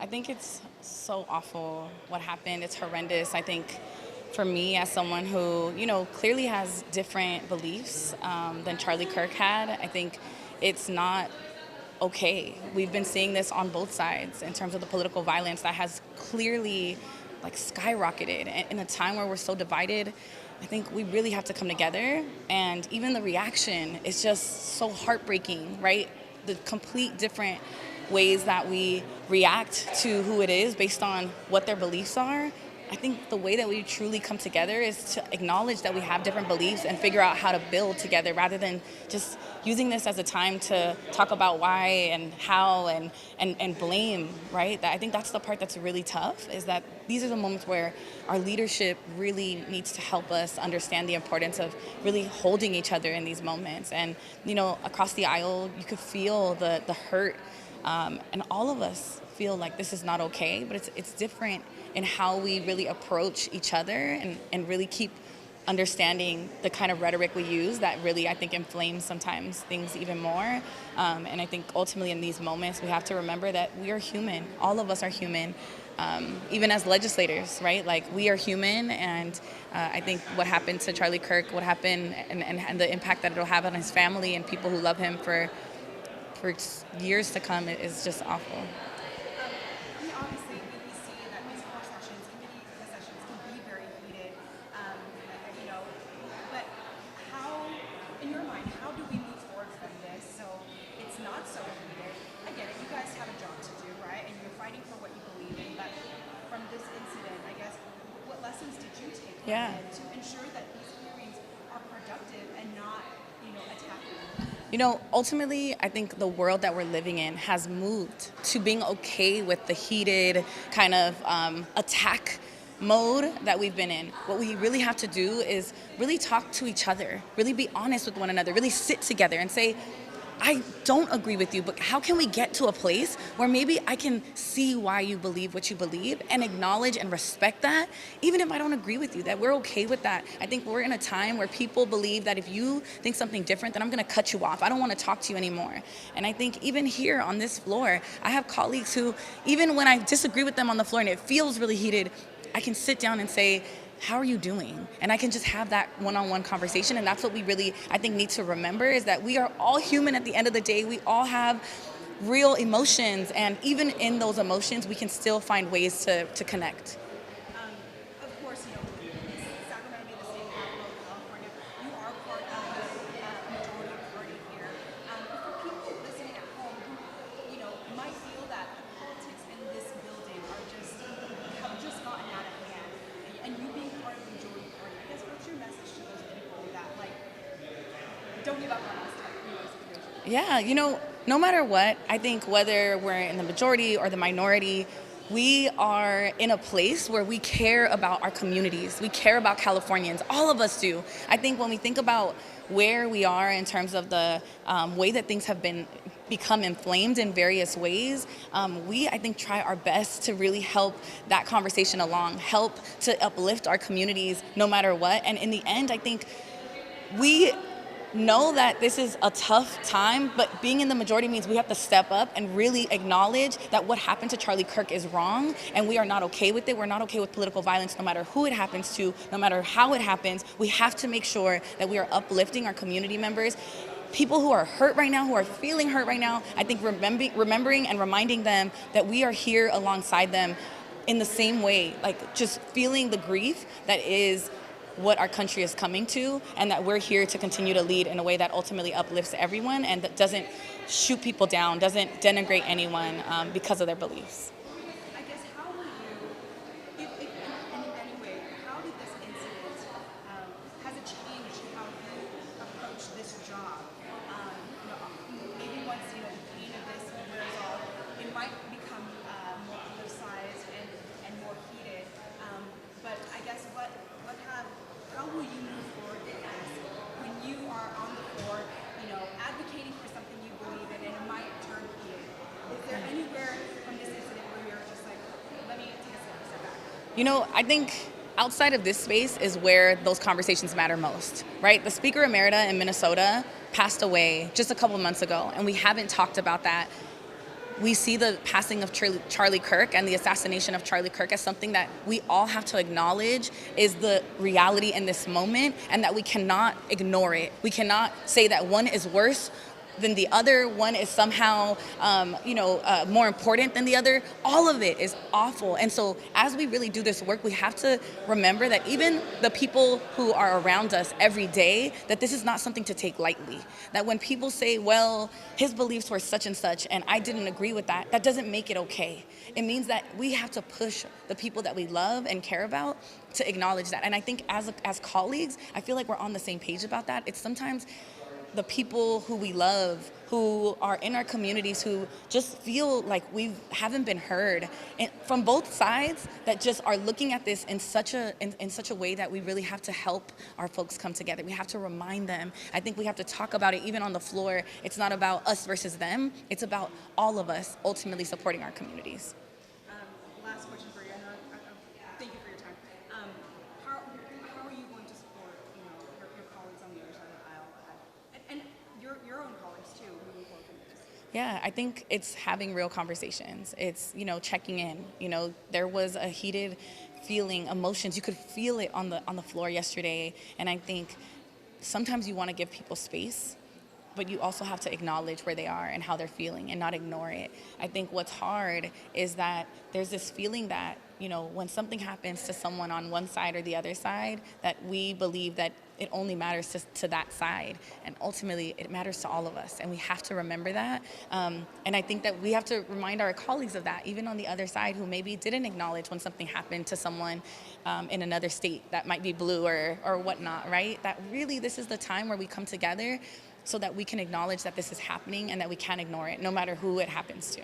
I think it's so awful what happened. It's horrendous. I think for me, as someone who, clearly has different beliefs than Charlie Kirk had, I think it's not okay. We've been seeing this on both sides in terms of the political violence that has clearly skyrocketed. And in a time where we're so divided, I think we really have to come together. And even the reaction is just so heartbreaking, right? The complete different ways that we react to who it is based on what their beliefs are. I think the way that we truly come together is to acknowledge that we have different beliefs and figure out how to build together rather than just using this as a time to talk about why and how and blame, right? I think that's the part that's really tough, is that these are the moments where our leadership really needs to help us understand the importance of really holding each other in these moments. And, across the aisle, you could feel the hurt, and all of us feel like this is not okay, but it's different in how we really approach each other and really keep understanding the kind of rhetoric we use that really, I think, inflames sometimes things even more. And I think ultimately in these moments, we have to remember that we are human. All of us are human, even as legislators, right? We are human, and I think what happened to Charlie Kirk, what happened and the impact that it'll have on his family and people who love him for years to come is just awful. Obviously, we see that these work sessions, committee sessions, can be very heated. But how, in your mind, how do we move forward from this so it's not so heated? I get it, you guys have a job to do, right? And you're fighting for what you believe in. But from this incident, I guess, what lessons did you take from it to ensure that these hearings are productive and not, attacking? Ultimately, I think the world that we're living in has moved to being okay with the heated kind of attack mode that we've been in. What we really have to do is really talk to each other, really be honest with one another, really sit together and say, I don't agree with you, but how can we get to a place where maybe I can see why you believe what you believe and acknowledge and respect that, even if I don't agree with you, that we're okay with that. I think we're in a time where people believe that if you think something different, then I'm gonna cut you off. I don't wanna talk to you anymore. And I think even here on this floor, I have colleagues who, even when I disagree with them on the floor and it feels really heated, I can sit down and say, how are you doing? And I can just have that one-on-one conversation. And that's what we really, I think, need to remember, is that we are all human at the end of the day. We all have real emotions. And even in those emotions, we can still find ways to connect. Of course, Sacramento being the state capital of California, you are part of the majority party here. But for people listening at home who, might feel that the politics in this building have just gotten out of hand, and you being part of the majority party, I guess what's your message to those people that don't give up on this type of situation? Yeah, no matter what, I think whether we're in the majority or the minority, we are in a place where we care about our communities. We care about Californians. All of us do. I think when we think about where we are in terms of the way that things have become inflamed in various ways, I think, try our best to really help that conversation along, help to uplift our communities no matter what. And in the end, I think we know that this is a tough time, but being in the majority means we have to step up and really acknowledge that what happened to Charlie Kirk is wrong, and we are not okay with it. We're not okay with political violence, no matter who it happens to, no matter how it happens. We have to make sure that we are uplifting our community members. People who are hurt right now, who are feeling hurt right now, I think remembering and reminding them that we are here alongside them in the same way, just feeling the grief that is what our country is coming to, and that we're here to continue to lead in a way that ultimately uplifts everyone and that doesn't shoot people down, doesn't denigrate anyone because of their beliefs. I guess how will you, if in any way, how did this incident, has it changed how you approach this job? Maybe once the pain of this wears off, it might become more politicized and more heated. But I guess how will you move forward in this when you are on the floor, advocating for something you believe in, and it might turn heated? Is there anywhere from this incident where you're just like, let me take a step back? I think outside of this space is where those conversations matter most, right? The Speaker Emerita in Minnesota passed away just a couple of months ago, and we haven't talked about that we see the passing of Charlie Kirk and the assassination of Charlie Kirk as something that we all have to acknowledge is the reality in this moment, and that we cannot ignore it. We cannot say that one is worse than the other, one is somehow more important than the other. All of it is awful. And so as we really do this work, we have to remember that even the people who are around us every day, that this is not something to take lightly. That when people say, well, his beliefs were such and such and I didn't agree with that, that doesn't make it okay. It means that we have to push the people that we love and care about to acknowledge that. And I think as colleagues, I feel like we're on the same page about that. It's sometimes the people who we love, who are in our communities, who just feel like we haven't been heard, and from both sides, that just are looking at this in such a way that we really have to help our folks come together. We have to remind them. I think we have to talk about it even on the floor. It's not about us versus them. It's about all of us ultimately supporting our communities. Last question for you. Thank you for your time. How are you going to support your colleagues on the other side of the aisle and your own colleagues too moving forward from this? Yeah, I think it's having real conversations. It's, checking in. There was a heated feeling, emotions. You could feel it on the floor yesterday. And I think sometimes you want to give people space, but you also have to acknowledge where they are and how they're feeling and not ignore it. I think what's hard is that there's this feeling that, when something happens to someone on one side or the other side, that we believe that it only matters to that side. And ultimately, it matters to all of us. And we have to remember that. And I think that we have to remind our colleagues of that, even on the other side, who maybe didn't acknowledge when something happened to someone in another state that might be blue or whatnot, right? That really this is the time where we come together so that we can acknowledge that this is happening and that we can't ignore it, no matter who it happens to.